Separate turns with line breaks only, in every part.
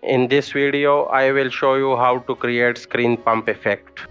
In this video, I will show you how to create screen pump effect.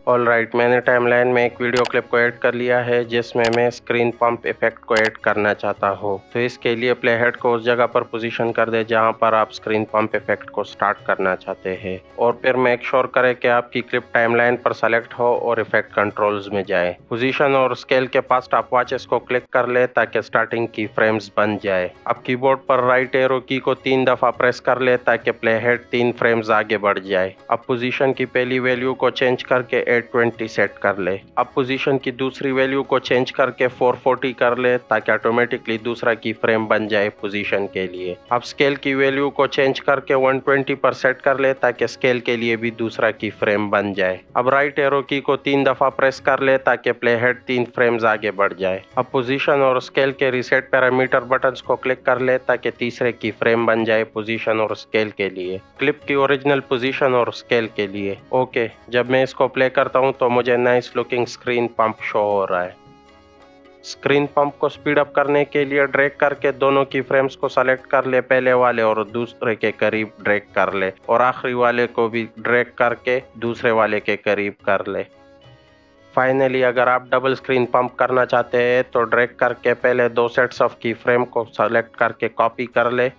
Alright, मैंने timeline में एक video clip को add कर लिया है जिसमें मैं स्क्रीन पंप इफेक्ट को ऐड करना चाहता हूँ। तो इसके लिए प्ले हेड को उस जगह पर पोजीशन कर दे जहाँ पर आप स्क्रीन पंप इफेक्ट को स्टार्ट करना चाहते हैं और फिर मेक श्योर करें कि आपकी क्लिप टाइमलाइन पर सेलेक्ट हो और इफेक्ट कंट्रोल्स में जाए। पोजीशन और स्केल के पास स्टॉप वॉचेस को क्लिक कर ले ताकि स्टार्टिंग की फ्रेम्स बन जाए। अब कीबोर्ड पर राइट एरो की को 3 दफा प्रेस कर ले ताकि प्ले हेड 3 फ्रेम्स आगे बढ़ जाए। अब पोजीशन की पहली वैल्यू को चेंज करके 820 सेट कर ले। अब पोजीशन की दूसरी वैल्यू को चेंज करके 440 कर ले ताकि ऑटोमेटिकली दूसरा की फ्रेम बन जाए पोजीशन के लिए। अब स्केल की वैल्यू को चेंज करके 120 पर सेट कर ले ताकि स्केल के लिए भी दूसरा की फ्रेम बन जाए। अब राइट एरो की को 3 दफा प्रेस कर ले ताकि प्ले हेड 3 फ्रेम्स आगे बढ़ जाए। अब पोजीशन और स्केल के रीसेट पैरामीटर बटन्स को क्लिक कर ले ताकि तीसरे की फ्रेम बन जाए पोजीशन और स्केल के लिए, क्लिप की ओरिजिनल पोजीशन और स्केल के लिए। ओके, जब मैं इसको प्ले करता हूँ तो मुझे nice looking screen pump show हो रहा है। स्क्रीन पंप को स्पीड अप करने के लिए ड्रैग करके दोनों की फ्रेम्स को सेलेक्ट कर ले, पहले वाले और दूसरे के करीब ड्रैग कर ले और आखिरी वाले को भी ड्रैग करके दूसरे वाले के करीब कर ले। फाइनली अगर आप डबल स्क्रीन पंप करना चाहते हैं तो ड्रैग करके पहले 2 सेट्स ऑफ की फ्रेम को सेलेक्ट करके कॉपी कर ले।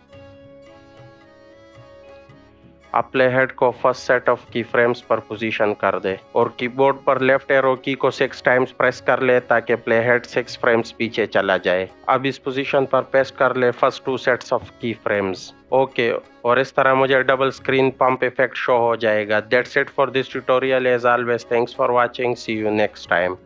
अब प्ले हेड को first set of key frames पर पोजीशन कर दे और कीबोर्ड पर लेफ्ट एरो की को 6 टाइम्स प्रेस कर ले ताकि प्ले हेड 6 फ्रेम्स पीछे चला जाए। अब इस पोजीशन पर पेस्ट कर ले first 2 sets of key frames. Okay, और इस तरह मुझे double screen pump effect show हो जाएगा। That's it for this tutorial. As always, thanks for watching. See you next time.